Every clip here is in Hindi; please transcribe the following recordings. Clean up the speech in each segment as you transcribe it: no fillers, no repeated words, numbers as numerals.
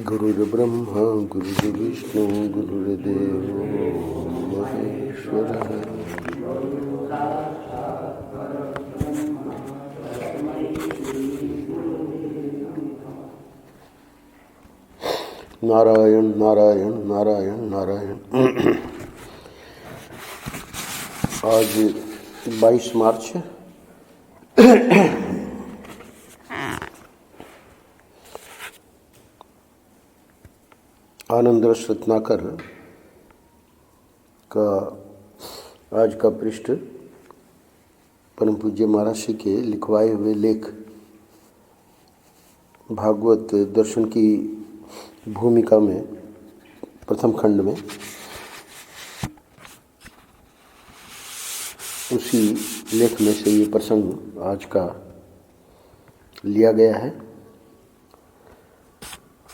गुरुर्ब्रह्मा गुरुर्विष्णु गुरुर्देवो महेश्वरः। नारायण नारायण नारायण नारायण। आज 22 मार्च है। आनंद रस रत्नाकर का आज का पृष्ठ परम पूज्य महाराज जी के लिखवाए हुए लेख भागवत दर्शन की भूमिका में प्रथम खंड में उसी लेख में से ये प्रसंग आज का लिया गया है।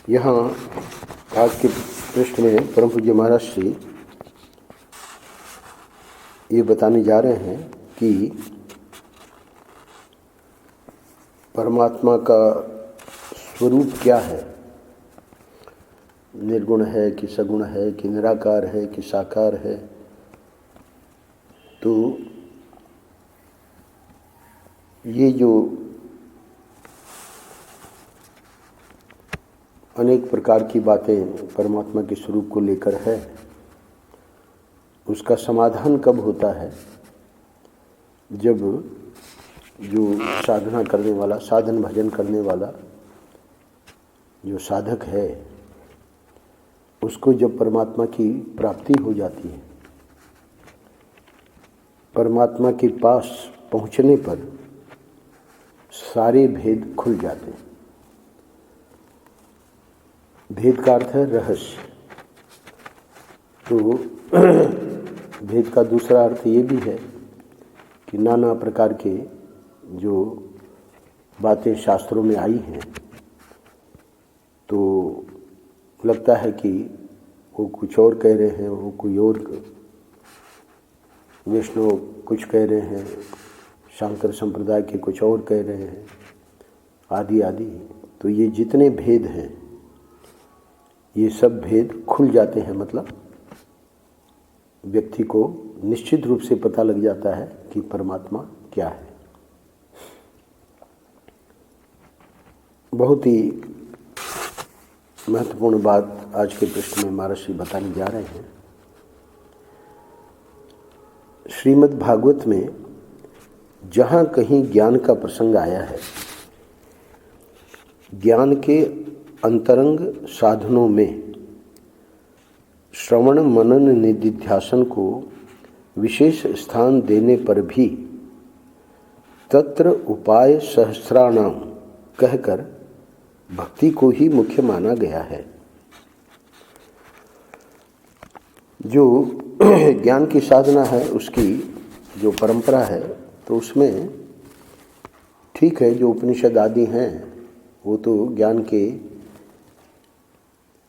यहाँ आज के पृष्ठ में परम पूज्य महाराज जी ये बताने जा रहे हैं कि परमात्मा का स्वरूप क्या है, निर्गुण है कि सगुण है कि निराकार है कि साकार है। तो ये जो अनेक प्रकार की बातें परमात्मा के स्वरूप को लेकर है, उसका समाधान कब होता है? जब जो साधना करने वाला, साधन भजन करने वाला जो साधक है, उसको जब परमात्मा की प्राप्ति हो जाती है, परमात्मा के पास पहुँचने पर सारे भेद खुल जाते हैं। भेद का अर्थ है रहस्य। तो भेद का दूसरा अर्थ ये भी है कि नाना प्रकार के जो बातें शास्त्रों में आई हैं, तो लगता है कि वो कुछ और कह रहे हैं, वो कोई और, वैष्णव कुछ कह रहे हैं, शंकर संप्रदाय के कुछ और कह रहे हैं, आदि आदि। तो ये जितने भेद हैं, ये सब भेद खुल जाते हैं। मतलब व्यक्ति को निश्चित रूप से पता लग जाता है कि परमात्मा क्या है। बहुत ही महत्वपूर्ण बात आज के पृष्ठ में महर्षि बताने जा रहे हैं। श्रीमद् भागवत में जहाँ कहीं ज्ञान का प्रसंग आया है, ज्ञान के अंतरंग साधनों में श्रवण मनन निधिध्यासन को विशेष स्थान देने पर भी तत्र उपाय सहस्राणाम कहकर भक्ति को ही मुख्य माना गया है। जो ज्ञान की साधना है, उसकी जो परंपरा है, तो उसमें ठीक है, जो उपनिषद आदि हैं वो तो ज्ञान के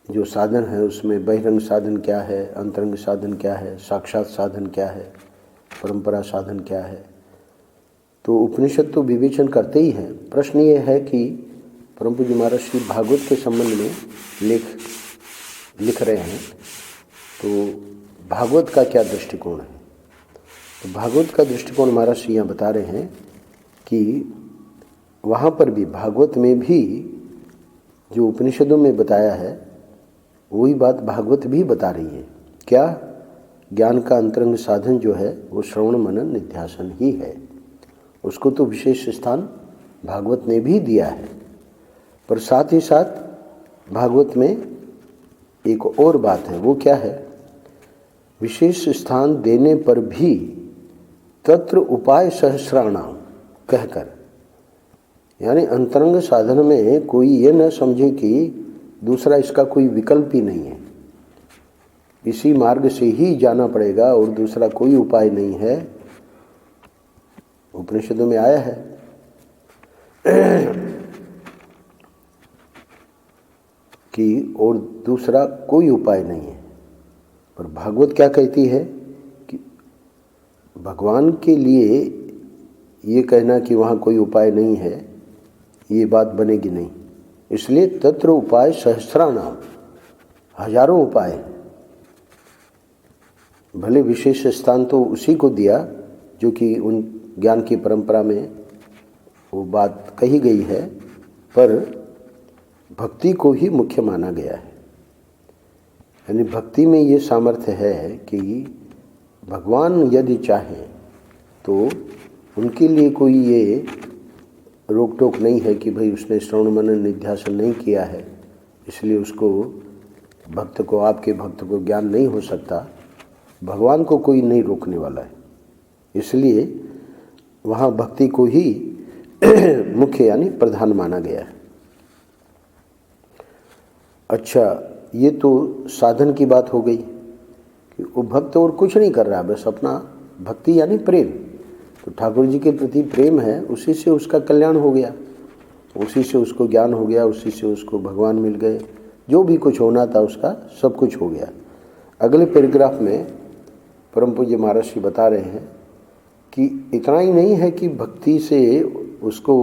जो साधन है, उसमें बहिरंग साधन क्या है, अंतरंग साधन क्या है, साक्षात साधन क्या है, परंपरा साधन क्या है, तो उपनिषद तो विवेचन करते ही हैं। प्रश्न ये है कि परम पूज्य महाराज श्री भागवत के संबंध में लिख रहे हैं, तो भागवत का क्या दृष्टिकोण है? तो भागवत का दृष्टिकोण महाराज श्री यहाँ बता रहे हैं कि वहाँ पर भी, भागवत में भी जो उपनिषदों में बताया है, वही बात भागवत भी बता रही है। क्या? ज्ञान का अंतरंग साधन जो है वो श्रवण मनन निध्यासन ही है। उसको तो विशेष स्थान भागवत ने भी दिया है, पर साथ ही साथ भागवत में एक और बात है। वो क्या है? विशेष स्थान देने पर भी तत्र उपाय सहस्राणाम कहकर, यानी अंतरंग साधन में कोई ये न समझे कि दूसरा इसका कोई विकल्प ही नहीं है, इसी मार्ग से ही जाना पड़ेगा और दूसरा कोई उपाय नहीं है। उपनिषदों में आया है कि और दूसरा कोई उपाय नहीं है। पर भागवत क्या कहती है कि भगवान के लिए ये कहना कि वहाँ कोई उपाय नहीं है, ये बात बनेगी नहीं। इसलिए तत्र उपाय सहस्राणाम, हजारों उपाय। भले विशेष स्थान तो उसी को दिया जो कि उन ज्ञान की परंपरा में वो बात कही गई है, पर भक्ति को ही मुख्य माना गया है। यानी भक्ति में ये सामर्थ्य है कि भगवान यदि चाहें तो उनके लिए कोई ये रोक टोक नहीं है कि भाई उसने श्रवण मनन निध्यासन नहीं किया है इसलिए उसको भक्त को, आपके भक्त को ज्ञान नहीं हो सकता। भगवान को कोई नहीं रोकने वाला है, इसलिए वहाँ भक्ति को ही मुख्य यानी प्रधान माना गया है। अच्छा, ये तो साधन की बात हो गई कि वो भक्त और कुछ नहीं कर रहा, बस अपना भक्ति यानी प्रेम। तो ठाकुर जी के प्रति प्रेम है, उसी से उसका कल्याण हो गया, उसी से उसको ज्ञान हो गया, उसी से उसको भगवान मिल गए, जो भी कुछ होना था उसका सब कुछ हो गया। अगले पैराग्राफ में परम पूज्य महाराज जी बता रहे हैं कि इतना ही नहीं है कि भक्ति से उसको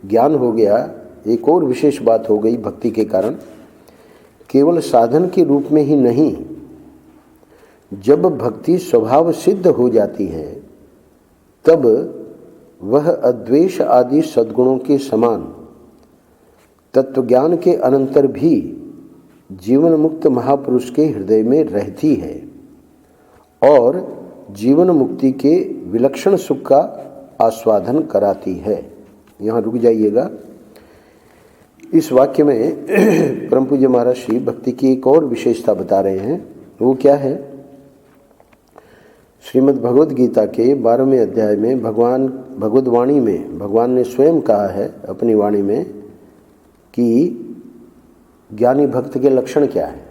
ज्ञान हो गया, एक और विशेष बात हो गई भक्ति के कारण। केवल साधन के रूप में ही नहीं, जब भक्ति स्वभाव सिद्ध हो जाती है तब वह अद्वेष आदि सद्गुणों के समान तत्वज्ञान के अनंतर भी जीवन मुक्त महापुरुष के हृदय में रहती है और जीवन मुक्ति के विलक्षण सुख का आस्वादन कराती है। यहाँ रुक जाइएगा। इस वाक्य में परम पूज्य महाराज श्री भक्ति की एक और विशेषता बता रहे हैं। वो क्या है? श्रीमद् भगवद गीता के 12वें अध्याय में भगवद वाणी में भगवान ने स्वयं कहा है अपनी वाणी में कि ज्ञानी भक्त के लक्षण क्या है।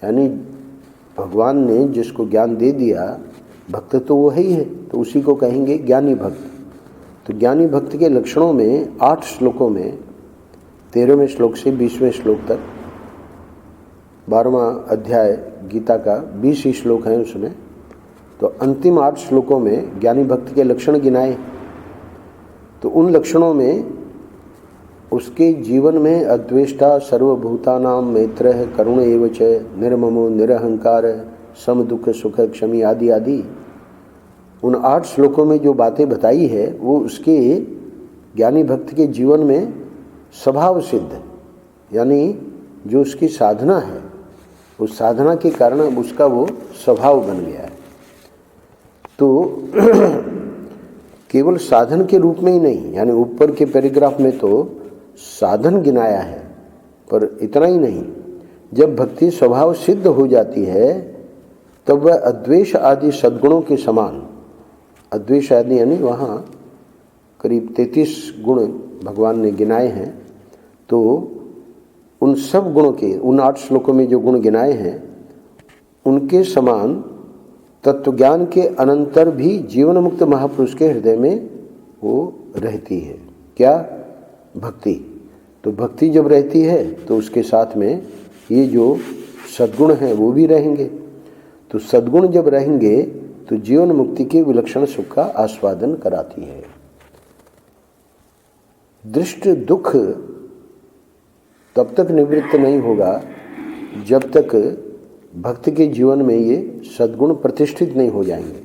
यानी भगवान ने जिसको ज्ञान दे दिया, भक्त तो वो ही है, तो उसी को कहेंगे ज्ञानी भक्त। तो ज्ञानी भक्त के लक्षणों में 8 श्लोकों में 13वें श्लोक से 20वें श्लोक तक 12वां अध्याय गीता का 20 ही श्लोक हैं उसमें, तो अंतिम 8 श्लोकों में ज्ञानी भक्त के लक्षण गिनाए। तो उन लक्षणों में उसके जीवन में अद्वेष्टा, सर्वभूतानां मैत्रः, करुण एव च, निर्ममो, निरहंकार, सम दुख सुख क्षमी आदि आदि उन 8 श्लोकों में जो बातें बताई है वो उसके ज्ञानी भक्त के जीवन में स्वभाव सिद्ध, यानी जो उसकी साधना है उस साधना के कारण अब उसका वो स्वभाव बन गया है। तो केवल साधन के रूप में ही नहीं, यानी ऊपर के पैराग्राफ में तो साधन गिनाया है, पर इतना ही नहीं, जब भक्ति स्वभाव सिद्ध हो जाती है तब वह अद्वेष आदि सद्गुणों के समान, अद्वेष आदि यानी वहाँ करीब 33 गुण भगवान ने गिनाए हैं, तो उन सब गुणों के, उन 8 श्लोकों में जो गुण गिनाए हैं उनके समान तत्वज्ञान के अनंतर भी जीवन मुक्त महापुरुष के हृदय में वो रहती है। क्या? भक्ति। तो भक्ति जब रहती है तो उसके साथ में ये जो सद्गुण हैं वो भी रहेंगे। तो सद्गुण जब रहेंगे तो जीवन मुक्ति के विलक्षण सुख का आस्वादन कराती है। दृष्ट दुख तब तक निवृत्त नहीं होगा जब तक भक्त के जीवन में ये सद्गुण प्रतिष्ठित नहीं हो जाएंगे।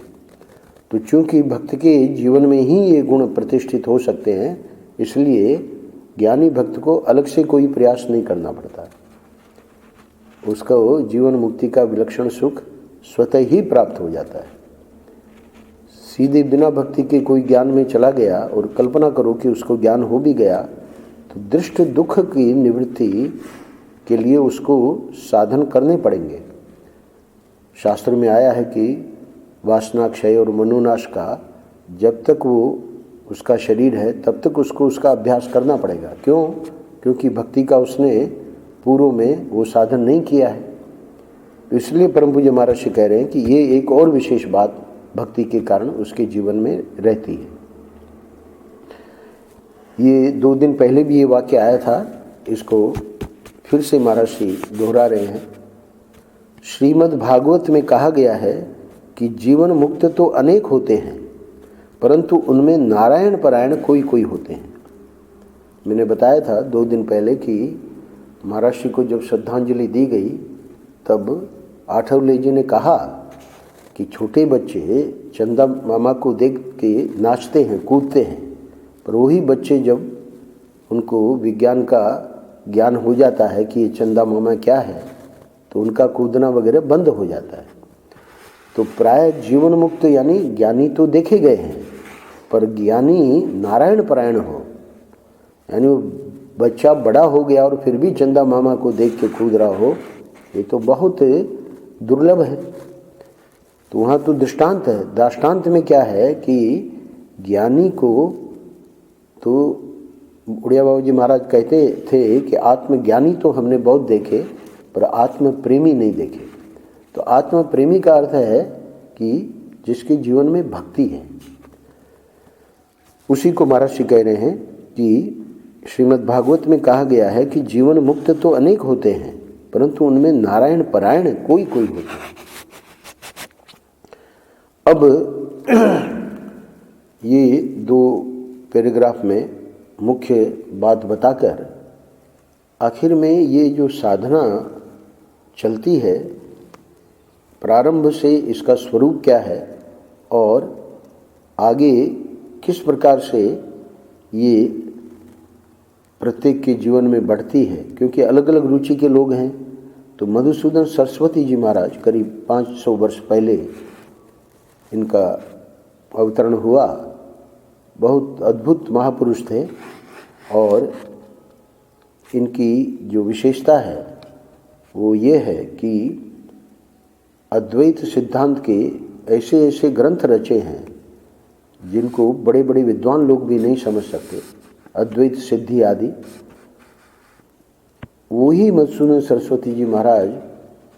तो चूंकि भक्त के जीवन में ही ये गुण प्रतिष्ठित हो सकते हैं, इसलिए ज्ञानी भक्त को अलग से कोई प्रयास नहीं करना पड़ता, उसका वो जीवन मुक्ति का विलक्षण सुख स्वतः ही प्राप्त हो जाता है। सीधे बिना भक्ति के कोई ज्ञान में चला गया और कल्पना करो कि उसको ज्ञान हो भी गया, तो दृष्ट दुख की निवृत्ति के लिए उसको साधन करने पड़ेंगे। शास्त्र में आया है कि वासना क्षय और मनोनाश का जब तक वो उसका शरीर है तब तक उसको उसका अभ्यास करना पड़ेगा। क्यों? क्योंकि भक्ति का उसने पूर्व में वो साधन नहीं किया है। तो इसलिए परम पूज्य महाराज जी कह रहे हैं कि ये एक और विशेष बात भक्ति के कारण उसके जीवन में रहती है। ये 2 दिन पहले भी ये वाक्य आया था, इसको फिर से महाराज जी दोहरा रहे हैं। श्रीमद् भागवत में कहा गया है कि जीवन मुक्त तो अनेक होते हैं, परंतु उनमें नारायण परायण कोई कोई होते हैं। मैंने बताया था 2 दिन पहले कि महाराज जी को जब श्रद्धांजलि दी गई तब आठवले जी ने कहा कि छोटे बच्चे चंदा मामा को देख के नाचते हैं, कूदते हैं, पर वही बच्चे जब उनको विज्ञान का ज्ञान हो जाता है कि ये चंदा मामा क्या है तो उनका कूदना वगैरह बंद हो जाता है। तो प्राय जीवन मुक्त यानी ज्ञानी तो देखे गए हैं, पर ज्ञानी नारायण परायण हो, यानी वो बच्चा बड़ा हो गया और फिर भी चंदा मामा को देख के कूद रहा हो, ये तो बहुत दुर्लभ है। तो वहाँ तो दृष्टांत है। दृष्टांत में क्या है कि ज्ञानी को तो उड़िया बाबू जी महाराज कहते थे कि आत्मज्ञानी तो हमने बहुत देखे पर आत्म प्रेमी नहीं देखे। तो आत्म प्रेमी का अर्थ है कि जिसके जीवन में भक्ति है, उसी को महाराज जी कह रहे हैं कि श्रीमद् भागवत में कहा गया है कि जीवन मुक्त तो अनेक होते हैं परंतु उनमें नारायण परायण कोई कोई होते हैं। अब ये 2 पैराग्राफ में मुख्य बात बताकर आखिर में ये जो साधना चलती है, प्रारंभ से इसका स्वरूप क्या है और आगे किस प्रकार से ये प्रत्येक के जीवन में बढ़ती है, क्योंकि अलग अलग रुचि के लोग हैं। तो मधुसूदन सरस्वती जी महाराज करीब 500 वर्ष पहले इनका अवतरण हुआ। बहुत अद्भुत महापुरुष थे और इनकी जो विशेषता है वो ये है कि अद्वैत सिद्धांत के ऐसे ऐसे ग्रंथ रचे हैं जिनको बड़े बड़े विद्वान लोग भी नहीं समझ सकते, अद्वैत सिद्धि आदि। वही मधुसूदन सरस्वती जी महाराज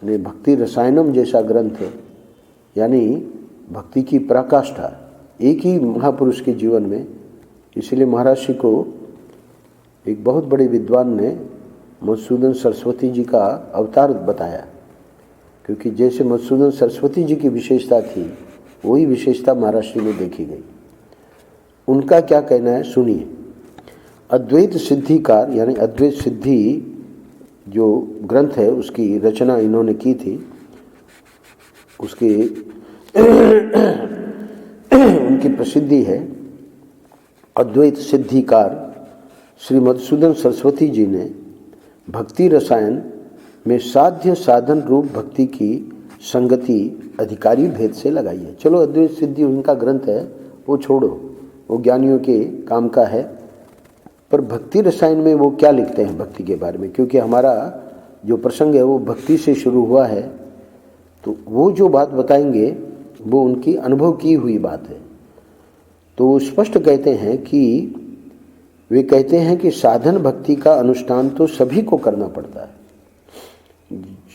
ने भक्ति रसायनम जैसा ग्रंथ, यानी भक्ति की पराकाष्ठा, एक ही महापुरुष के जीवन में। इसलिए महाराज जी को एक बहुत बड़े विद्वान ने मधुसूदन सरस्वती जी का अवतार बताया, क्योंकि जैसे मधुसूदन सरस्वती जी की विशेषता थी वही विशेषता महाराज जी में देखी गई। उनका क्या कहना है सुनिए। अद्वैत सिद्धिकार यानी अद्वैत सिद्धि जो ग्रंथ है उसकी रचना इन्होंने की थी, उसके उनकी प्रसिद्धि है। अद्वैत सिद्धिकार श्री मधुसूदन सरस्वती जी ने भक्ति रसायन में साध्य साधन रूप भक्ति की संगति अधिकारी भेद से लगाई है। चलो अद्वैत सिद्धि उनका ग्रंथ है, वो छोड़ो, वो ज्ञानियों के काम का है। पर भक्ति रसायन में वो क्या लिखते हैं भक्ति के बारे में, क्योंकि हमारा जो प्रसंग है वो भक्ति से शुरू हुआ है, तो वो जो बात बताएंगे वो उनकी अनुभव की हुई बात है। तो स्पष्ट कहते हैं कि वे कहते हैं कि साधन भक्ति का अनुष्ठान तो सभी को करना पड़ता है।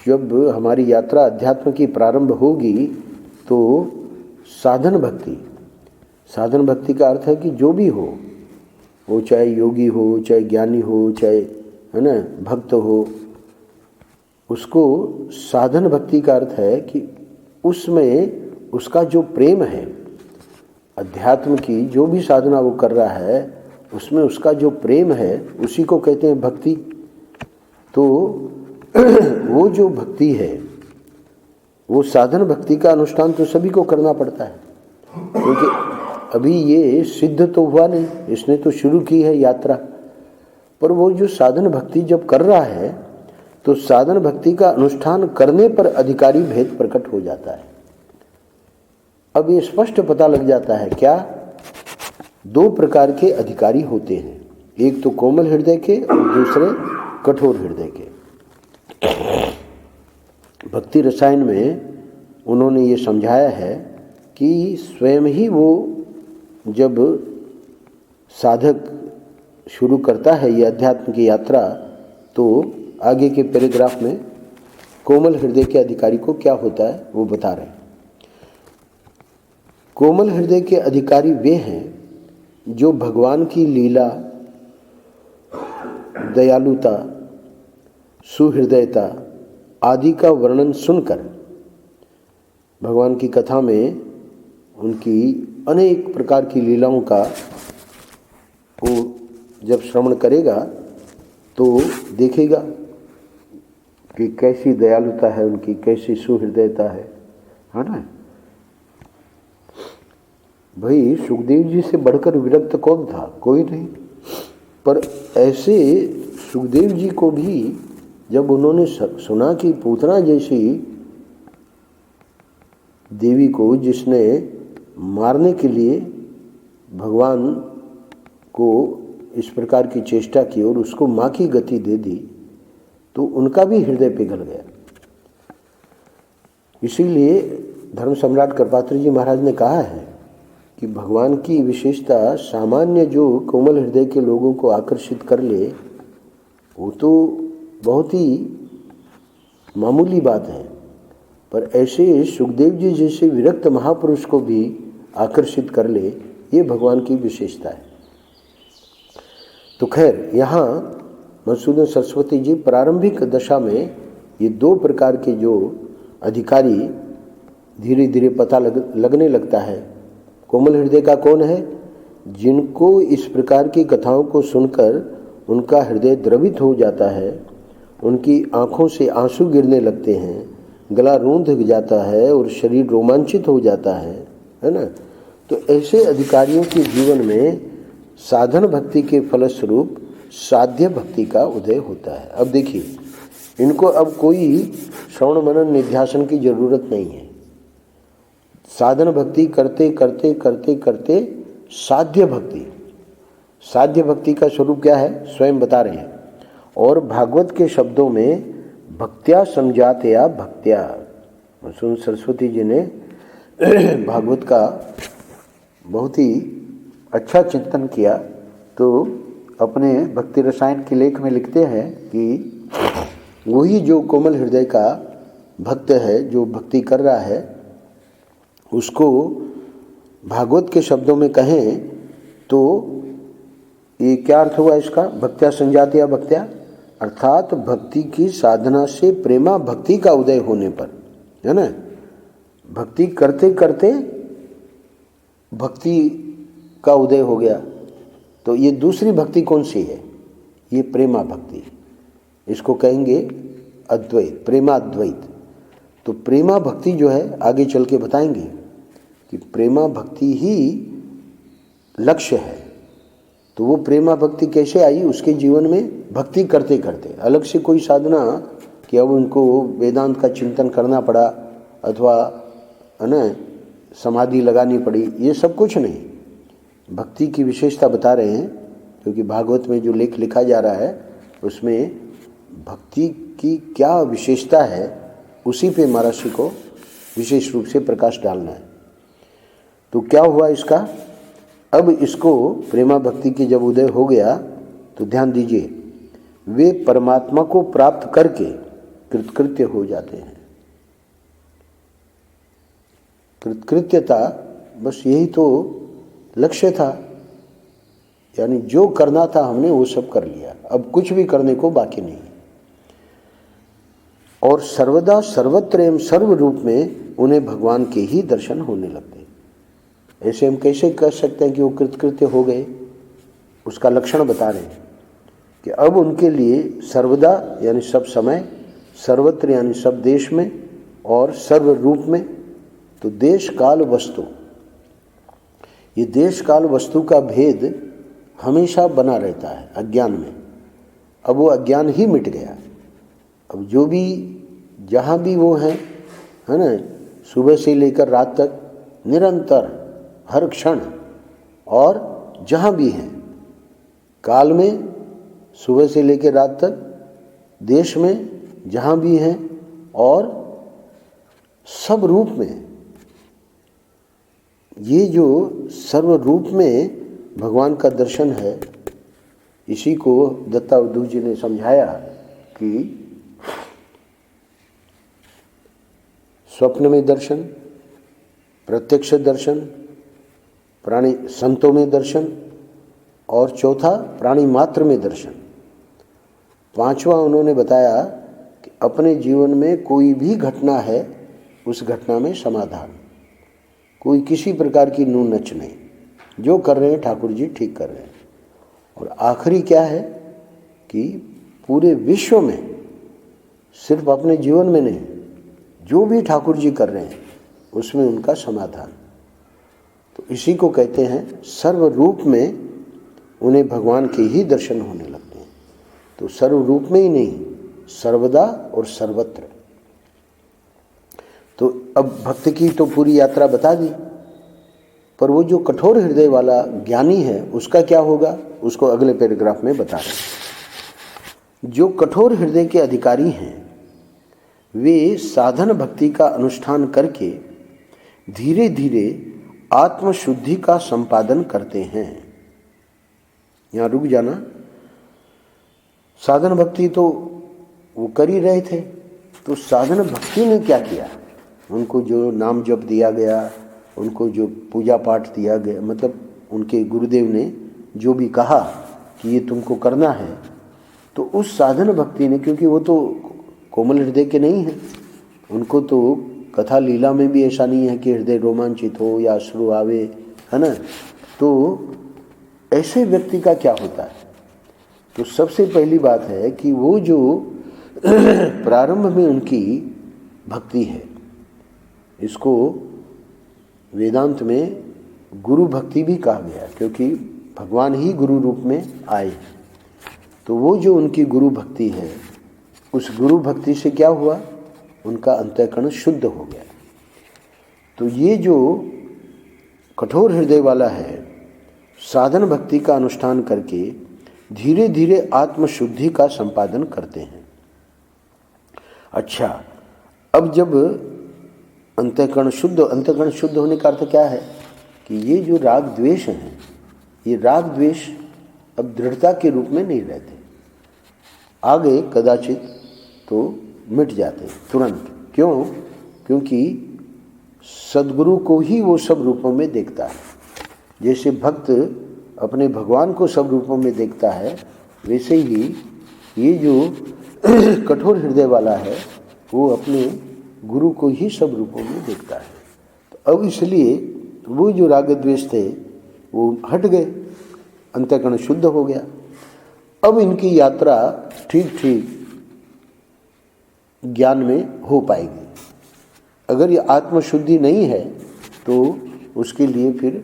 जब हमारी यात्रा अध्यात्म की प्रारंभ होगी तो साधन भक्ति का अर्थ है कि जो भी हो, वो चाहे योगी हो, चाहे ज्ञानी हो, चाहे है ना भक्त हो, उसको साधन भक्ति का अर्थ है कि उसमें उसका जो प्रेम है, अध्यात्म की जो भी साधना वो कर रहा है उसमें उसका जो प्रेम है उसी को कहते हैं भक्ति। तो वो जो भक्ति है वो साधन भक्ति का अनुष्ठान तो सभी को करना पड़ता है, क्योंकि अभी ये सिद्ध तो हुआ नहीं, इसने तो शुरू की है यात्रा। पर वो जो साधन भक्ति जब कर रहा है तो साधन भक्ति का अनुष्ठान करने पर अधिकारी भेद प्रकट हो जाता है। अब ये स्पष्ट पता लग जाता है क्या, 2 प्रकार के अधिकारी होते हैं, एक तो कोमल हृदय के और दूसरे कठोर हृदय के। भक्ति रसायन में उन्होंने ये समझाया है कि स्वयं ही वो जब साधक शुरू करता है ये अध्यात्म की यात्रा, तो आगे के पैराग्राफ में कोमल हृदय के अधिकारी को क्या होता है वो बता रहे हैं। कोमल हृदय के अधिकारी वे हैं जो भगवान की लीला, दयालुता, सुहृदयता आदि का वर्णन सुनकर, भगवान की कथा में उनकी अनेक प्रकार की लीलाओं का वो जब श्रवण करेगा तो देखेगा कि कैसी दयालुता है उनकी, कैसी सुहृदयता है ना। भाई सुखदेव जी से बढ़कर विरक्त कौन था? कोई नहीं। पर ऐसे सुखदेव जी को भी जब उन्होंने सुना कि पूतना जैसी देवी को, जिसने मारने के लिए भगवान को इस प्रकार की चेष्टा की और उसको माँ की गति दे दी, तो उनका भी हृदय पिघल गया। इसीलिए धर्म सम्राट कृपात्री जी महाराज ने कहा है कि भगवान की विशेषता सामान्य जो कोमल हृदय के लोगों को आकर्षित कर ले, वो तो बहुत ही मामूली बात है, पर ऐसे सुखदेव जी जैसे विरक्त महापुरुष को भी आकर्षित कर ले, ये भगवान की विशेषता है। तो खैर, यहाँ मधुसूदन सरस्वती जी प्रारंभिक दशा में ये दो प्रकार के जो अधिकारी धीरे धीरे पता लगने लगता है। कोमल हृदय का कौन है? जिनको इस प्रकार की कथाओं को सुनकर उनका हृदय द्रवित हो जाता है, उनकी आँखों से आंसू गिरने लगते हैं, गला रूंध जाता है और शरीर रोमांचित हो जाता है ना। तो ऐसे अधिकारियों के जीवन में साधन भक्ति के फलस्वरूप साध्य भक्ति का उदय होता है। अब देखिए, इनको अब कोई श्रवण मनन निध्यासन की जरूरत नहीं है। साधन भक्ति करते करते करते करते साध्य भक्ति का स्वरूप क्या है स्वयं बता रहे हैं। और भागवत के शब्दों में भक्त्या संजातया भक्त्या, मधुसूदन सरस्वती जी ने भागवत का बहुत ही अच्छा चिंतन किया। तो अपने भक्ति रसायन के लेख में लिखते हैं कि वही जो कोमल हृदय का भक्त है, जो भक्ति कर रहा है, उसको भागवत के शब्दों में कहें तो ये क्या अर्थ हुआ इसका? भक्त्या संजातया भक्त्या, अर्थात भक्ति की साधना से प्रेमा भक्ति का उदय होने पर, है ना। भक्ति करते करते भक्ति का उदय हो गया। तो ये दूसरी भक्ति कौन सी है? ये प्रेमा भक्ति, इसको कहेंगे अद्वैत, प्रेमाद्वैत। तो प्रेमा भक्ति जो है, आगे चल के बताएंगे कि प्रेमा भक्ति ही लक्ष्य है। तो वो प्रेमा भक्ति कैसे आई उसके जीवन में? भक्ति करते करते, अलग से कोई साधना कि अब उनको वेदांत का चिंतन करना पड़ा अथवा है ना समाधि लगानी पड़ी, ये सब कुछ नहीं। भक्ति की विशेषता बता रहे हैं, क्योंकि भागवत में जो लेख लिखा जा रहा है उसमें भक्ति की क्या विशेषता है, उसी पे महर्षि को विशेष रूप से प्रकाश डालना है। तो क्या हुआ इसका? अब इसको प्रेमा भक्ति की जब उदय हो गया तो ध्यान दीजिए, वे परमात्मा को प्राप्त करके कृतकृत्य हो जाते हैं। कृतकृत्यता बस यही तो लक्ष्य था, यानी जो करना था हमने वो सब कर लिया, अब कुछ भी करने को बाकी नहीं। और सर्वदा सर्वत्र एवं सर्व रूप में उन्हें भगवान के ही दर्शन होने लगते। ऐसे हम कैसे कह सकते हैं कि वो कृतकृत्य हो गए? उसका लक्षण बता रहे हैं कि अब उनके लिए सर्वदा यानी सब समय, सर्वत्र यानी सब देश में, और सर्व रूप में। तो देश काल वस्तु, ये देश काल वस्तु का भेद हमेशा बना रहता है अज्ञान में। अब वो अज्ञान ही मिट गया। अब जो भी जहाँ भी वो हैं, है ना, सुबह से लेकर रात तक निरंतर हर क्षण और जहाँ भी हैं, काल में सुबह से लेकर रात तक, देश में जहाँ भी हैं, और सब रूप में। ये जो सर्व रूप में भगवान का दर्शन है, इसी को दत्तावधू जी ने समझाया कि स्वप्न में दर्शन, प्रत्यक्ष दर्शन, प्राणी संतों में दर्शन, और चौथा प्राणी मात्र में दर्शन। पांचवा उन्होंने बताया कि अपने जीवन में कोई भी घटना है, उस घटना में समाधान, कोई किसी प्रकार की नून नच नहीं। जो कर रहे हैं ठाकुर जी ठीक कर रहे हैं। और आखिरी क्या है कि पूरे विश्व में, सिर्फ अपने जीवन में नहीं, जो भी ठाकुर जी कर रहे हैं उसमें उनका समाधान। तो इसी को कहते हैं सर्व रूप में उन्हें भगवान के ही दर्शन होने लगते हैं। तो सर्व रूप में ही नहीं, सर्वदा और सर्वत्र। तो अब भक्त की तो पूरी यात्रा बता दी, पर वो जो कठोर हृदय वाला ज्ञानी है उसका क्या होगा, उसको अगले पैराग्राफ में बता रहे हैं। जो कठोर हृदय के अधिकारी हैं वे साधन भक्ति का अनुष्ठान करके धीरे धीरे आत्मशुद्धि का संपादन करते हैं। यहाँ रुक जाना। साधन भक्ति तो वो कर ही रहे थे, तो साधन भक्ति ने क्या किया, उनको जो नाम जप दिया गया, उनको जो पूजा पाठ दिया गया, मतलब उनके गुरुदेव ने जो भी कहा कि ये तुमको करना है, तो उस साधन भक्ति ने, क्योंकि वो तो कोमल हृदय के नहीं हैं, उनको तो कथा लीला में भी ऐसा नहीं है कि हृदय रोमांचित हो या अश्रु आवे, है ना। तो ऐसे व्यक्ति का क्या होता है, तो सबसे पहली बात है कि वो जो प्रारंभ में उनकी भक्ति है, इसको वेदांत में गुरु भक्ति भी कहा गया, क्योंकि भगवान ही गुरु रूप में आए। तो वो जो उनकी गुरु भक्ति है, उस गुरु भक्ति से क्या हुआ, उनका अंतःकरण शुद्ध हो गया। तो ये जो कठोर हृदय वाला है, साधन भक्ति का अनुष्ठान करके धीरे धीरे आत्मशुद्धि का संपादन करते हैं। अच्छा, अब जब अंतःकरण शुद्ध होने का अर्थ क्या है कि ये जो राग द्वेष हैं, ये राग द्वेष अब दृढ़ता के रूप में नहीं रहते, आगे कदाचित तो मिट जाते तुरंत। क्यों? क्योंकि सद्गुरु को ही वो सब रूपों में देखता है। जैसे भक्त अपने भगवान को सब रूपों में देखता है, वैसे ही ये जो कठोर हृदय वाला है वो अपने गुरु को ही सब रूपों में देखता है। तो अब इसलिए वो जो राग द्वेष थे वो हट गए, अंतःकरण शुद्ध हो गया। अब इनकी यात्रा ठीक ठीक ज्ञान में हो पाएगी। अगर ये आत्मशुद्धि नहीं है तो उसके लिए फिर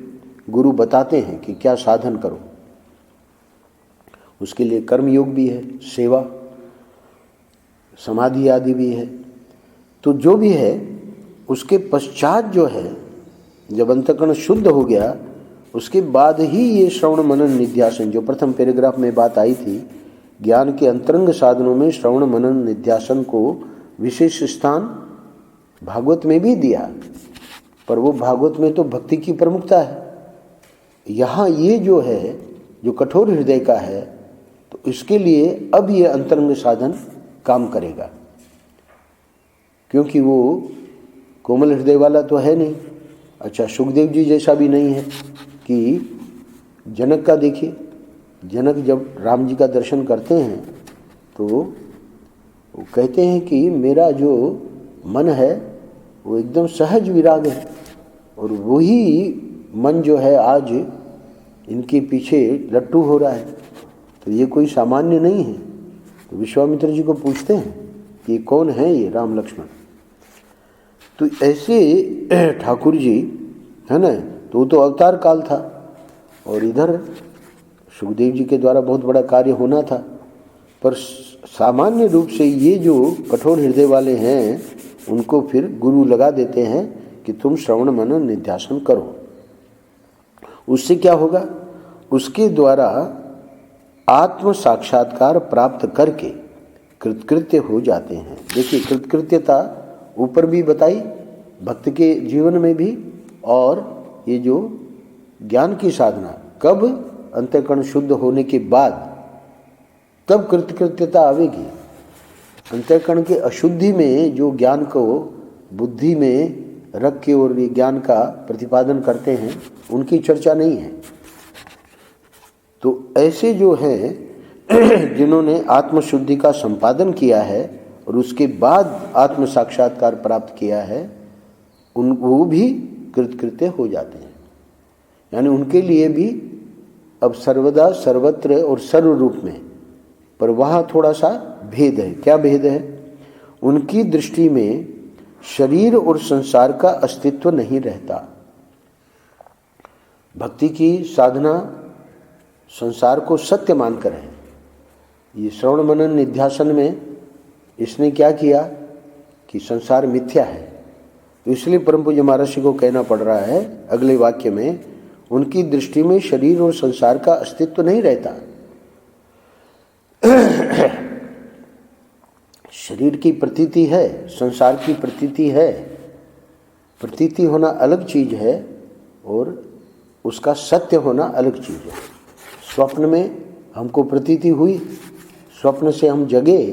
गुरु बताते हैं कि क्या साधन करो। उसके लिए कर्म योग भी है, सेवा, समाधि आदि भी है। तो जो भी है उसके पश्चात जो है, जब अंतःकरण शुद्ध हो गया, उसके बाद ही ये श्रवण मनन निध्यासन, जो प्रथम पैराग्राफ में बात आई थी, ज्ञान के अंतरंग साधनों में श्रवण मनन निध्यासन को विशेष स्थान भागवत में भी दिया, पर वो भागवत में तो भक्ति की प्रमुखता है। यहाँ ये जो है, जो कठोर हृदय का है, तो इसके लिए अब ये अंतरंग साधन काम करेगा, क्योंकि वो कोमल हृदय वाला तो है नहीं। अच्छा, सुखदेव जी जैसा भी नहीं है कि जनक का देखिए, जनक जब राम जी का दर्शन करते हैं तो वो कहते हैं कि मेरा जो मन है वो एकदम सहज विराग है, और वही मन जो है आज इनके पीछे लट्टू हो रहा है। तो ये कोई सामान्य नहीं है। तो विश्वामित्र जी को पूछते हैं कि ये कौन है, ये राम लक्ष्मण। तो ऐसे ठाकुर जी है ना, तो अवतार काल था, और इधर सुखदेव जी के द्वारा बहुत बड़ा कार्य होना था। पर सामान्य रूप से ये जो कठोर हृदय वाले हैं उनको फिर गुरु लगा देते हैं कि तुम श्रवण मनन निध्यासन करो। उससे क्या होगा, उसके द्वारा आत्म साक्षात्कार प्राप्त करके कृतकृत्य हो जाते हैं। देखिए, कृतकृत्यता ऊपर भी बताई भक्त के जीवन में भी, और ये जो ज्ञान की साधना, कब अंतःकरण शुद्ध होने के बाद तब कृतकृत्यता आवेगी। अंतःकरण के अशुद्धि में जो ज्ञान को बुद्धि में रख के और ये ज्ञान का प्रतिपादन करते हैं, उनकी चर्चा नहीं है। तो ऐसे जो हैं जिन्होंने आत्मशुद्धि का संपादन किया है और उसके बाद आत्म साक्षात्कार प्राप्त किया है, वो भी कृतकृत्य हो जाते हैं। यानी उनके लिए भी अब सर्वदा, सर्वत्र और सर्व रूप में, पर वहाँ थोड़ा सा भेद है। क्या भेद है? उनकी दृष्टि में शरीर और संसार का अस्तित्व नहीं रहता। भक्ति की साधना संसार को सत्य मानकर है। ये श्रवण मनन निध्यासन में इसने क्या किया कि संसार मिथ्या है। तो इसलिए परम पूज्य महर्षि को कहना पड़ रहा है अगले वाक्य में, उनकी दृष्टि में शरीर और संसार का अस्तित्व नहीं रहता। शरीर की प्रतीति है, संसार की प्रतीति है। प्रतीति होना अलग चीज है और उसका सत्य होना अलग चीज है। स्वप्न में हमको प्रतीति हुई, स्वप्न से हम जगे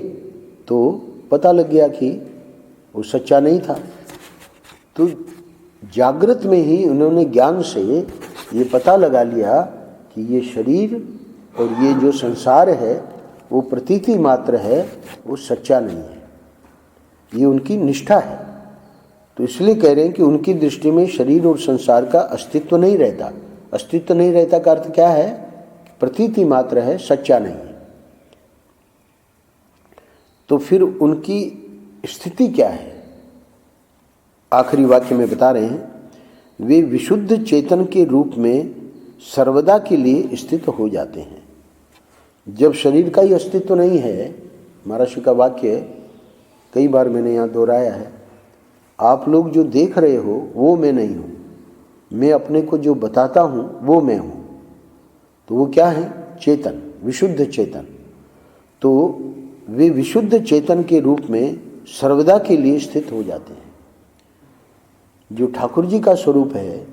तो पता लग गया कि वो सच्चा नहीं था। तो जागृत में ही उन्होंने ज्ञान से ये पता लगा लिया कि ये शरीर और ये जो संसार है वो प्रतीति मात्र है, वो सच्चा नहीं है। ये उनकी निष्ठा है। तो इसलिए कह रहे हैं कि उनकी दृष्टि में शरीर और संसार का अस्तित्व नहीं रहता। अस्तित्व नहीं रहता का अर्थ क्या है? प्रतीति मात्र है, सच्चा नहीं है। तो फिर उनकी स्थिति क्या है? आखिरी वाक्य में बता रहे हैं, वे विशुद्ध चेतन के रूप में सर्वदा के लिए स्थित हो जाते हैं। जब शरीर का ही अस्तित्व नहीं है, महर्षि का वाक्य कई बार मैंने यहाँ दोहराया है, आप लोग जो देख रहे हो वो मैं नहीं हूँ, मैं अपने को जो बताता हूँ वो मैं हूँ। तो वो क्या है? चेतन, विशुद्ध चेतन। तो वे विशुद्ध चेतन के रूप में सर्वदा के लिए स्थित हो जाते हैं। जो ठाकुर जी का स्वरूप है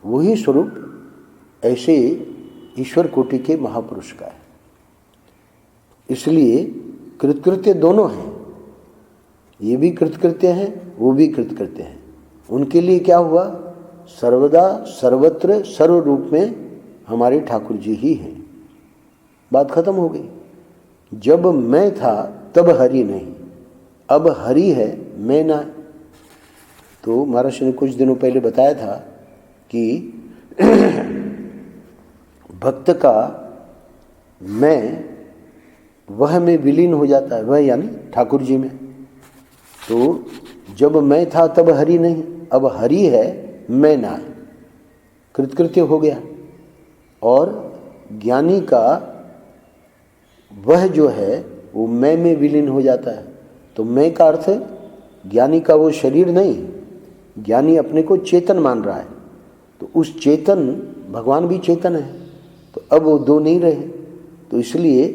वही स्वरूप ऐसे ईश्वर कोटि के महापुरुष का है। इसलिए कृतकृत्य दोनों हैं, ये भी कृतकृत्य हैं, वो भी कृतकृत्य हैं। उनके लिए क्या हुआ? सर्वदा, सर्वत्र, सर्व रूप में हमारे ठाकुर जी ही हैं। बात खत्म हो गई। जब मैं था तब हरि नहीं, अब हरि है, मैं ना। तो महर्षि ने कुछ दिनों पहले बताया था कि भक्त का मैं, वह में विलीन हो जाता है, वह यानी ठाकुर जी में। तो जब मैं था तब हरि नहीं, अब हरि है, मैं ना। कृतकृत्य हो गया। और ज्ञानी का वह जो है वो मैं में विलीन हो जाता है। तो मैं का अर्थ ज्ञानी का वो शरीर नहीं, ज्ञानी अपने को चेतन मान रहा है। तो उस चेतन, भगवान भी चेतन है, तो अब वो दो नहीं रहे। तो इसलिए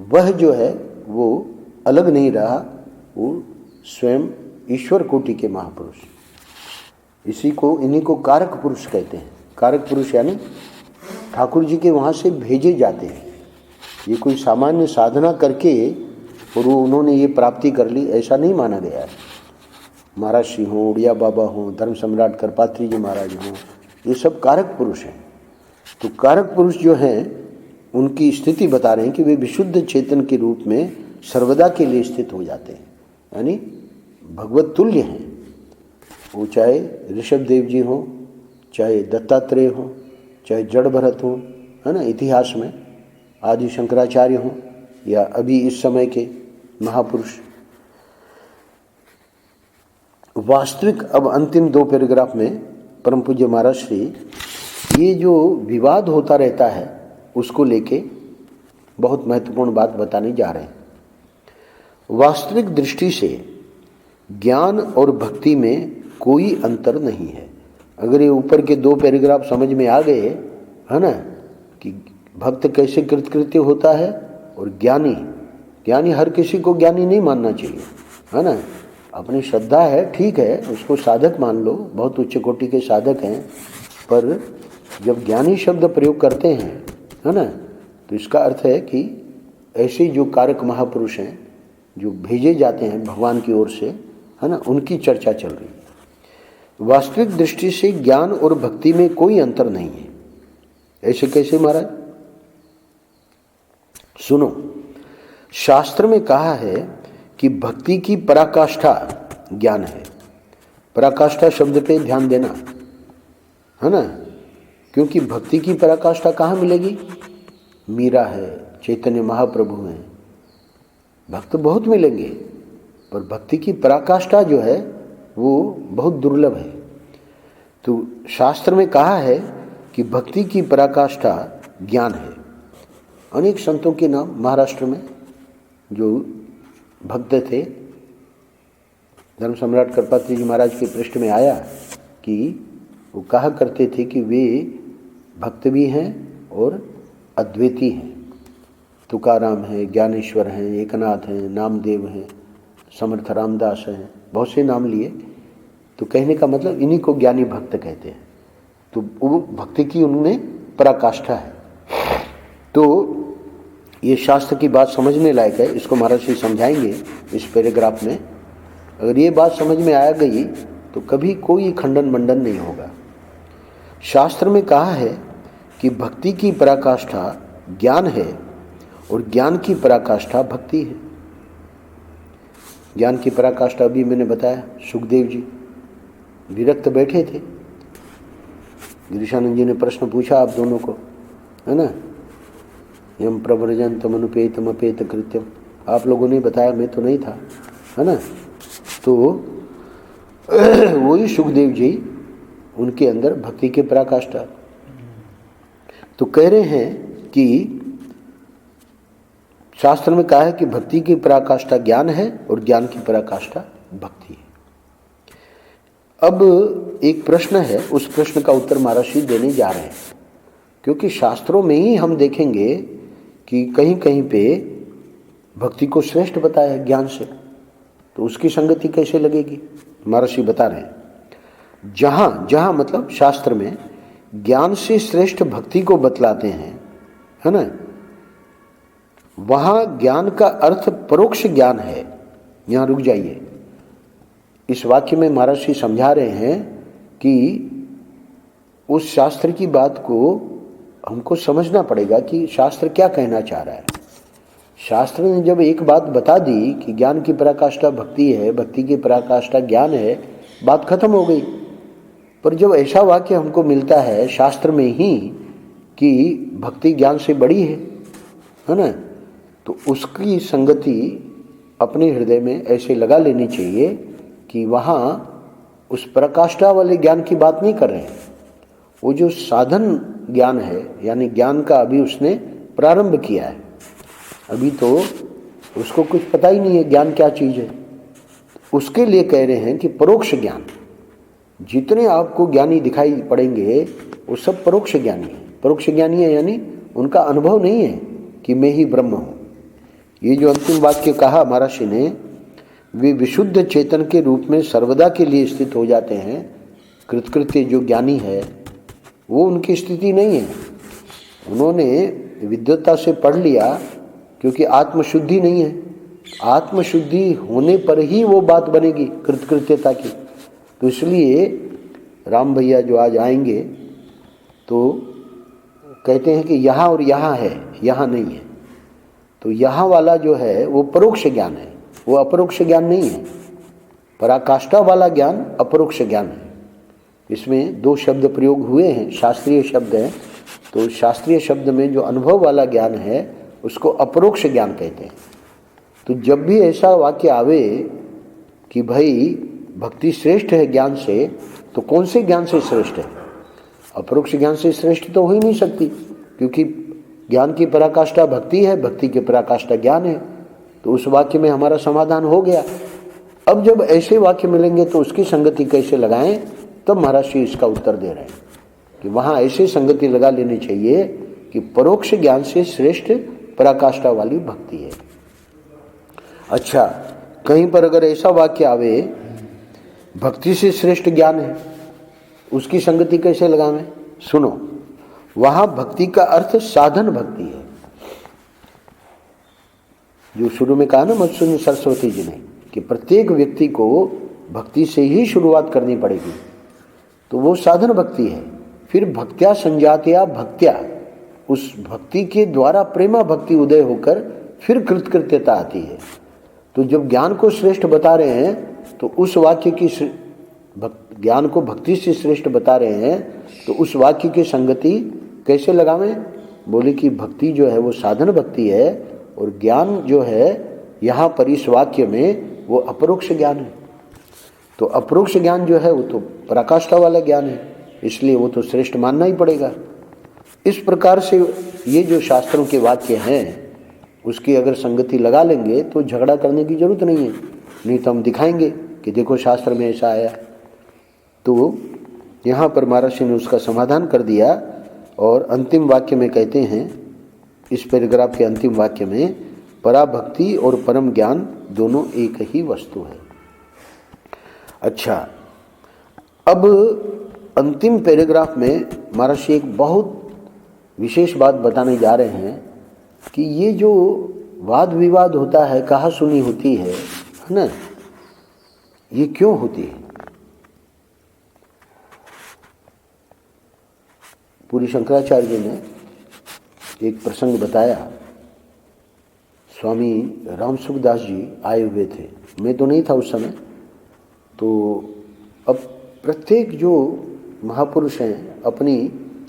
वह जो है वो अलग नहीं रहा, वो स्वयं ईश्वर कोटि के महापुरुष। इन्हीं को कारक पुरुष कहते हैं। कारक पुरुष यानी ठाकुर जी के वहाँ से भेजे जाते हैं। ये कोई सामान्य साधना करके और वो उन्होंने ये प्राप्ति कर ली, ऐसा नहीं माना गया है। महाराज श्री हों, उड़िया बाबा हों, धर्म सम्राट करपात्री जी महाराज हों, ये सब कारक पुरुष हैं। तो कारक पुरुष जो हैं उनकी स्थिति बता रहे हैं कि वे विशुद्ध चेतन के रूप में सर्वदा के लिए स्थित हो जाते हैं, यानी भगवत तुल्य हैं। वो चाहे ऋषभ देव जी हों, चाहे दत्तात्रेय हों, चाहे जड़ भरत हों, है ना, इतिहास में आदि शंकराचार्य हों, या अभी इस समय के महापुरुष। वास्तविक, अब अंतिम 2 पैराग्राफ में परम पूज्य महाराज श्री ये जो विवाद होता रहता है उसको लेके बहुत महत्वपूर्ण बात बताने जा रहे हैं। वास्तविक दृष्टि से ज्ञान और भक्ति में कोई अंतर नहीं है। अगर ये ऊपर के 2 पैराग्राफ समझ में आ गए, है ना, कि भक्त कैसे कृतकृत्य होता है और ज्ञानी हर किसी को ज्ञानी नहीं मानना चाहिए, है ना। अपनी श्रद्धा है, ठीक है, उसको साधक मान लो, बहुत उच्च कोटि के साधक हैं, पर जब ज्ञानी शब्द प्रयोग करते हैं, है ना, तो इसका अर्थ है कि ऐसे जो कारक महापुरुष हैं जो भेजे जाते हैं भगवान की ओर से, है ना, उनकी चर्चा चल रही है। वास्तविक दृष्टि से ज्ञान और भक्ति में कोई अंतर नहीं है। ऐसे कैसे महाराज? सुनो, शास्त्र में कहा है कि भक्ति की पराकाष्ठा ज्ञान है। पराकाष्ठा शब्द पे ध्यान देना, है ना। क्योंकि भक्ति की पराकाष्ठा कहाँ मिलेगी? मीरा है, चैतन्य महाप्रभु हैं, भक्त बहुत मिलेंगे, पर भक्ति की पराकाष्ठा जो है वो बहुत दुर्लभ है। तो शास्त्र में कहा है कि भक्ति की पराकाष्ठा ज्ञान है। अनेक संतों के नाम महाराष्ट्र में जो भक्त थे, धर्म सम्राट करपात्री जी महाराज के पृष्ठ में आया कि वो कहा करते थे कि वे भक्त भी हैं और अद्वैती हैं। तुकाराम है, ज्ञानेश्वर हैं, एकनाथ हैं, नामदेव हैं, समर्थ रामदास हैं, बहुत से नाम लिए। तो कहने का मतलब इन्हीं को ज्ञानी भक्त कहते हैं। तो वो भक्ति की उनमें पराकाष्ठा है। तो ये शास्त्र की बात समझने लायक है, इसको महाराज जी समझाएंगे इस पैराग्राफ में। अगर ये बात समझ में आ गई तो कभी कोई खंडन मंडन नहीं होगा। शास्त्र में कहा है कि भक्ति की पराकाष्ठा ज्ञान है और ज्ञान की पराकाष्ठा भक्ति है। ज्ञान की पराकाष्ठा अभी मैंने बताया, सुखदेव जी विरक्त बैठे थे, गिरीशानंद जी ने प्रश्न पूछा आप दोनों को, है ना, यम प्रव्रजंतम अनुपेतम अपेत कृत्यम, आप लोगों ने बताया, मैं तो नहीं था, है ना। तो वही सुखदेव जी, उनके अंदर भक्ति के पराकाष्ठा। तो कह रहे हैं कि शास्त्र में कहा है कि भक्ति की पराकाष्ठा ज्ञान है और ज्ञान की पराकाष्ठा भक्ति है। अब एक प्रश्न है, उस प्रश्न का उत्तर महर्षि देने जा रहे हैं, क्योंकि शास्त्रों में ही हम देखेंगे कि कहीं कहीं पे भक्ति को श्रेष्ठ बताया है ज्ञान से, तो उसकी संगति कैसे लगेगी? महर्षि बता रहे हैं, जहाँ जहाँ मतलब शास्त्र में ज्ञान से श्रेष्ठ भक्ति को बतलाते हैं, है ना, वहाँ ज्ञान का अर्थ परोक्ष ज्ञान है। यहाँ रुक जाइए, इस वाक्य में महर्षि समझा रहे हैं कि उस शास्त्र की बात को हमको समझना पड़ेगा कि शास्त्र क्या कहना चाह रहा है। शास्त्र ने जब एक बात बता दी कि ज्ञान की पराकाष्ठा भक्ति है, भक्ति की पराकाष्ठा ज्ञान है, बात खत्म हो गई। पर जब ऐसा वाक्य हमको मिलता है शास्त्र में ही कि भक्ति ज्ञान से बड़ी है ना, तो उसकी संगति अपने हृदय में ऐसे लगा लेनी चाहिए कि वहाँ उस पराकाष्ठा वाले ज्ञान की बात नहीं कर रहे हैं। वो जो साधन ज्ञान है, यानी ज्ञान का अभी उसने प्रारंभ किया है, अभी तो उसको कुछ पता ही नहीं है ज्ञान क्या चीज़ है, उसके लिए कह रहे हैं कि परोक्ष ज्ञान। जितने आपको ज्ञानी दिखाई पड़ेंगे वो सब परोक्ष ज्ञानी है। परोक्ष ज्ञानी है यानी उनका अनुभव नहीं है कि मैं ही ब्रह्म हूँ। ये जो अंतिम वाक्य कहा महर्षि ने, वे विशुद्ध चेतन के रूप में सर्वदा के लिए स्थित हो जाते हैं। कृतकृत्य जो ज्ञानी है वो उनकी स्थिति नहीं है। उन्होंने विद्वत्ता से पढ़ लिया, क्योंकि आत्मशुद्धि नहीं है। आत्मशुद्धि होने पर ही वो बात बनेगी कृतकृत्यता की। तो इसलिए राम भैया जो आज आएंगे तो कहते हैं कि यहाँ और यहाँ है, यहाँ नहीं है। तो यहाँ वाला जो है वो परोक्ष ज्ञान है, वो अपरोक्ष ज्ञान नहीं है। पराकाष्ठा वाला ज्ञान अपरोक्ष ज्ञान है। इसमें दो शब्द प्रयोग हुए हैं, शास्त्रीय शब्द हैं। तो शास्त्रीय शब्द में जो अनुभव वाला ज्ञान है उसको अपरोक्ष ज्ञान कहते हैं। तो जब भी ऐसा वाक्य आवे कि भाई भक्ति श्रेष्ठ है ज्ञान से, तो कौन से ज्ञान से श्रेष्ठ है? अपरोक्ष ज्ञान से श्रेष्ठ तो हो ही नहीं सकती, क्योंकि ज्ञान की पराकाष्ठा भक्ति है, भक्ति की पराकाष्ठा ज्ञान है। तो उस वाक्य में हमारा समाधान हो गया। अब जब ऐसे वाक्य मिलेंगे तो उसकी संगति कैसे लगाएं, तब महर्षि इसका उत्तर दे रहे हैं कि वहाँ ऐसे संगति लगा लेनी चाहिए कि परोक्ष ज्ञान से श्रेष्ठ पराकाष्ठा वाली भक्ति है। अच्छा, कहीं पर अगर ऐसा वाक्य आवे भक्ति से श्रेष्ठ ज्ञान है, उसकी संगति कैसे लगावें? सुनो, वहां भक्ति का अर्थ साधन भक्ति है। जो शुरू में कहा ना मधुसूदन सरस्वती जी ने कि प्रत्येक व्यक्ति को भक्ति से ही शुरुआत करनी पड़ेगी, तो वो साधन भक्ति है। फिर भक्त्या संजातया भक्त्या, उस भक्ति के द्वारा प्रेमा भक्ति उदय होकर फिर कृतकृत्यता आती है। तो जब ज्ञान को श्रेष्ठ बता रहे हैं तो उस वाक्य की ज्ञान को भक्ति से श्रेष्ठ बता रहे हैं, तो उस वाक्य की संगति कैसे लगावें? बोले कि भक्ति जो है वो साधन भक्ति है, और ज्ञान जो है यहाँ पर इस वाक्य में वो अपरोक्ष ज्ञान है। तो अपरोक्ष ज्ञान जो है वो तो पराकाष्ठा वाला ज्ञान है, इसलिए वो तो श्रेष्ठ मानना ही पड़ेगा। इस प्रकार से ये जो शास्त्रों के वाक्य हैं उसकी अगर संगति लगा लेंगे तो झगड़ा करने की जरूरत नहीं है। नहीं तो हम दिखाएंगे कि देखो शास्त्र में ऐसा आया। तो यहाँ पर महर्षि ने उसका समाधान कर दिया, और अंतिम वाक्य में कहते हैं, इस पैराग्राफ के अंतिम वाक्य में, पराभक्ति और परम ज्ञान दोनों एक ही वस्तु है। अच्छा, अब अंतिम पैराग्राफ में महर्षि एक बहुत विशेष बात बताने जा रहे हैं कि ये जो वाद विवाद होता है, कहा सुनी होती है ना, ये क्यों होती है? पूरी शंकराचार्य जी ने एक प्रसंग बताया। स्वामी रामसुखदास जी आए हुए थे, मैं तो नहीं था उस समय। तो अब प्रत्येक जो महापुरुष हैं अपनी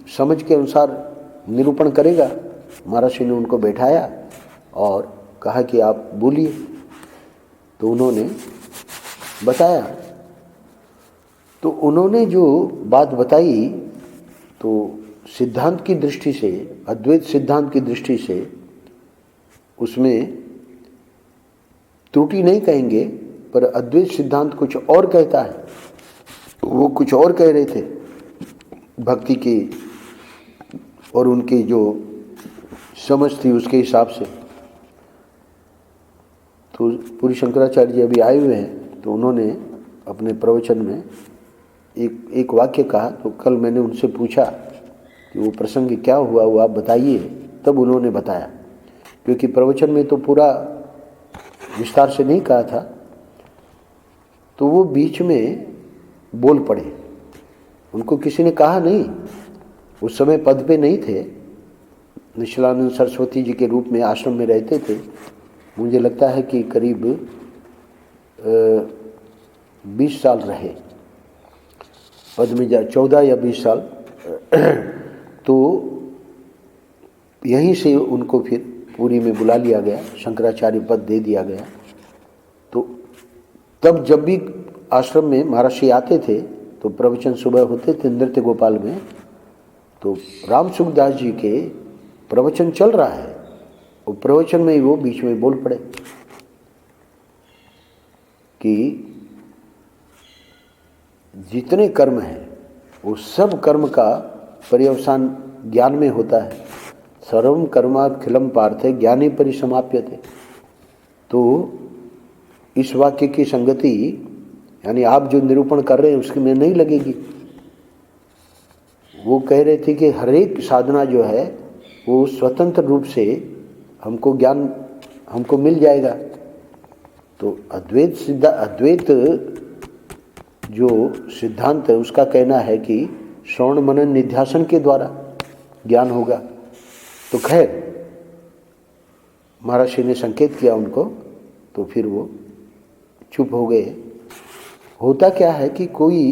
समझ के अनुसार निरूपण करेगा। महर्षि ने उनको बैठाया और कहा कि आप बोलिए। तो उन्होंने बताया। तो उन्होंने जो बात बताई, तो सिद्धांत की दृष्टि से, अद्वैत सिद्धांत की दृष्टि से उसमें त्रुटि नहीं कहेंगे, पर अद्वैत सिद्धांत कुछ और कहता है। वो कुछ और कह रहे थे भक्ति की, और उनकी जो समझ थी उसके हिसाब से। तो पूरी शंकराचार्य जी अभी आए हुए हैं, तो उन्होंने अपने प्रवचन में एक वाक्य कहा। तो कल मैंने उनसे पूछा कि वो प्रसंग क्या हुआ, वो आप बताइए। तब उन्होंने बताया, क्योंकि प्रवचन में तो पूरा विस्तार से नहीं कहा था, तो वो बीच में बोल पड़े। उनको किसी ने कहा नहीं, उस समय पद पे नहीं थे, निश्चलानंद सरस्वती जी के रूप में आश्रम में रहते थे। मुझे लगता है कि करीब 20 साल रहे पद में, 14 या 20 साल। तो यहीं से उनको फिर पूरी में बुला लिया गया, शंकराचार्य पद दे दिया गया। तो तब जब भी आश्रम में महर्षि आते थे तो प्रवचन सुबह होते थे नृत्य गोपाल में। तो रामसुखदास जी के प्रवचन चल रहा है, और प्रवचन में ही वो बीच में बोल पड़े कि जितने कर्म हैं वो सब कर्म का पर्यवसान ज्ञान में होता है। सर्वं कर्माखिलम पार्थे ज्ञाने परिसमाप्यते। तो इस वाक्य की संगति, यानी आप जो निरूपण कर रहे हैं उसकी में नहीं लगेगी। वो कह रहे थे कि हर एक साधना जो है वो स्वतंत्र रूप से हमको ज्ञान हमको मिल जाएगा। तो अद्वैत जो सिद्धांत है उसका कहना है कि श्रवण मनन निध्यासन के द्वारा ज्ञान होगा। तो खैर महर्षि ने संकेत किया उनको, तो फिर वो चुप हो गए। होता क्या है कि कोई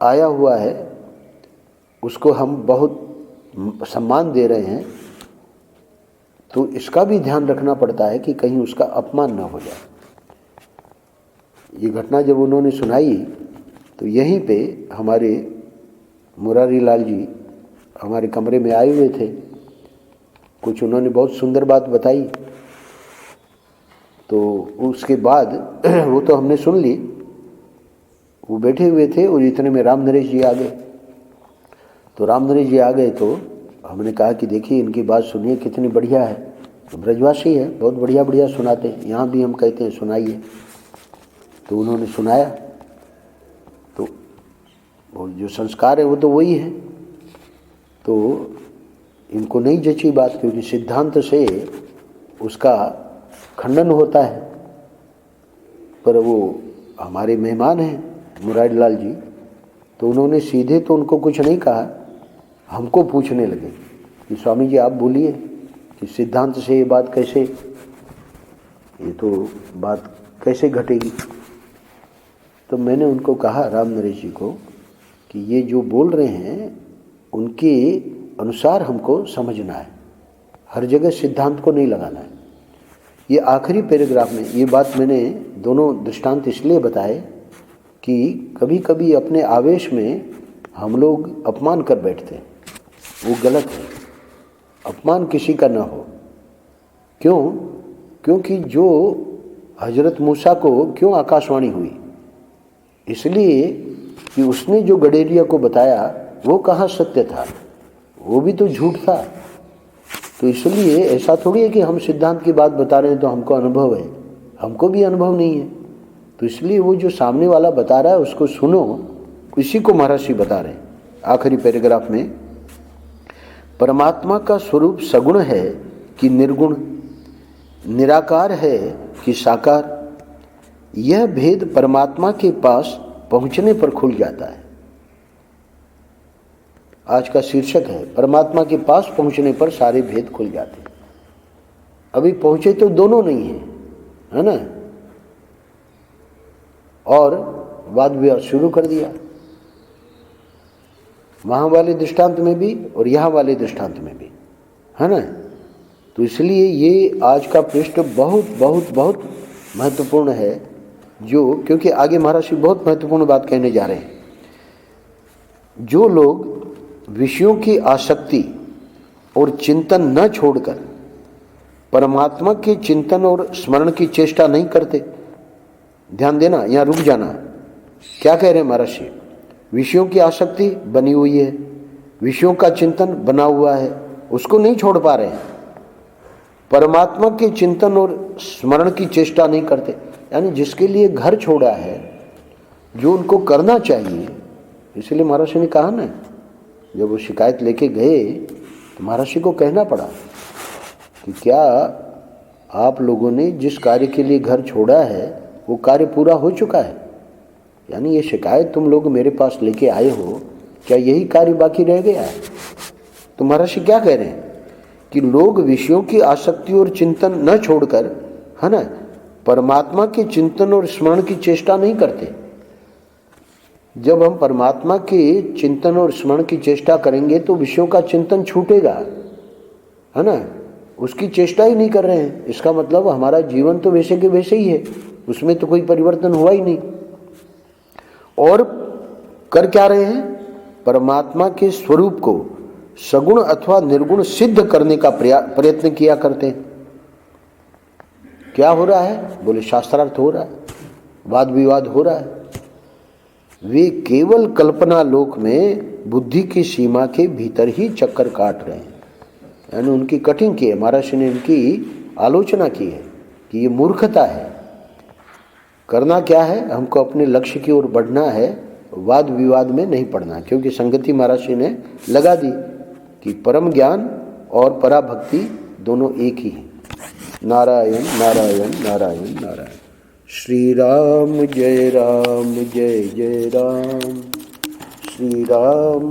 आया हुआ है, उसको हम बहुत सम्मान दे रहे हैं, तो इसका भी ध्यान रखना पड़ता है कि कहीं उसका अपमान न हो जाए। ये घटना जब उन्होंने सुनाई तो यहीं पे हमारे मुरारी लाल जी हमारे कमरे में आए हुए थे। कुछ उन्होंने बहुत सुंदर बात बताई, तो उसके बाद वो तो हमने सुन ली। वो बैठे हुए थे और इतने में राम नरेश जी आ गए। तो राम नरेश जी आ गए तो हमने कहा कि देखिए इनकी बात सुनिए, कितनी बढ़िया है। तो ब्रजवासी है, बहुत बढ़िया बढ़िया सुनाते हैं, यहाँ भी हम कहते हैं सुनाइए। तो उन्होंने सुनाया। तो वो जो संस्कार है वो तो वही है। तो इनको नहीं जची बात, क्योंकि सिद्धांत से उसका खंडन होता है। पर वो हमारे मेहमान हैं मुरारी लाल जी, तो उन्होंने सीधे तो उनको कुछ नहीं कहा, हमको पूछने लगे कि स्वामी जी आप बोलिए कि सिद्धांत से ये बात कैसे, ये तो बात कैसे घटेगी। तो मैंने उनको कहा, राम नरेश जी को, कि ये जो बोल रहे हैं उनके अनुसार हमको समझना है, हर जगह सिद्धांत को नहीं लगाना है। ये आखिरी पैराग्राफ में ये बात मैंने दोनों दृष्टांत इसलिए बताए कि कभी कभी अपने आवेश में हम लोग अपमान कर बैठते हैं, वो गलत है। अपमान किसी का ना हो। क्यों? क्योंकि जो हजरत मूसा को क्यों आकाशवाणी हुई, इसलिए कि उसने जो गडेरिया को बताया वो कहाँ सत्य था, वो भी तो झूठ था। तो इसलिए ऐसा थोड़ी है कि हम सिद्धांत की बात बता रहे हैं तो हमको अनुभव है, हमको भी अनुभव नहीं है। तो इसलिए वो जो सामने वाला बता रहा है उसको सुनो। इसी को महर्षि बता रहे हैं आखिरी पैराग्राफ में। परमात्मा का स्वरूप सगुण है कि निर्गुण, निराकार है कि साकार, यह भेद परमात्मा के पास पहुंचने पर खुल जाता है। आज का शीर्षक है, परमात्मा के पास पहुंचने पर सारे भेद खुल जाते हैं। अभी पहुंचे तो दोनों नहीं है ना, और वाद विवाद शुरू कर दिया, वहां वाले दृष्टांत में भी और यहां वाले दृष्टांत में भी, है ना। तो इसलिए ये आज का पृष्ठ बहुत बहुत बहुत महत्वपूर्ण है, जो क्योंकि आगे महर्षि बहुत महत्वपूर्ण बात कहने जा रहे हैं। जो लोग विषयों की आसक्ति और चिंतन न छोड़कर परमात्मा के चिंतन और स्मरण की चेष्टा नहीं करते, ध्यान देना, यहाँ रुक जाना। क्या कह रहे हैं महर्षि? विषयों की आसक्ति बनी हुई है, विषयों का चिंतन बना हुआ है, उसको नहीं छोड़ पा रहे हैं। परमात्मा के चिंतन और स्मरण की चेष्टा नहीं करते, यानी जिसके लिए घर छोड़ा है, जो उनको करना चाहिए। इसलिए महर्षि ने कहा ना, जब वो शिकायत लेके गए तो महर्षि को कहना पड़ा कि क्या आप लोगों ने जिस कार्य के लिए घर छोड़ा है वो कार्य पूरा हो चुका है? यानी ये शिकायत तुम लोग मेरे पास लेके आए हो, क्या यही कार्य बाकी रह गया है? तो महर्षि क्या कह रहे हैं कि लोग विषयों की आसक्ति और चिंतन न छोड़कर, है ना, परमात्मा के चिंतन और स्मरण की चेष्टा नहीं करते। जब हम परमात्मा के चिंतन और स्मरण की चेष्टा करेंगे तो विषयों का चिंतन छूटेगा, है ना, उसकी चेष्टा ही नहीं कर रहे हैं। इसका मतलब हमारा जीवन तो वैसे के वैसे ही है, उसमें तो कोई परिवर्तन हुआ ही नहीं। और कर क्या रहे हैं? परमात्मा के स्वरूप को सगुण अथवा निर्गुण सिद्ध करने का प्रयत्न किया करते हैं। क्या हो रहा है? बोले शास्त्रार्थ हो रहा है, वाद विवाद हो रहा है। वे केवल कल्पना लोक में बुद्धि की सीमा के भीतर ही चक्कर काट रहे हैं। यानी उनकी कटिंग की है, महर्षि ने इनकी आलोचना की है कि ये मूर्खता है। करना क्या है? हमको अपने लक्ष्य की ओर बढ़ना है, वाद विवाद में नहीं पड़ना। क्योंकि संगति महर्षि ने लगा दी कि परम ज्ञान और पराभक्ति दोनों एक ही हैं। नारायण नारायण नारायण नारायण। श्री राम जय जय राम। श्री राम।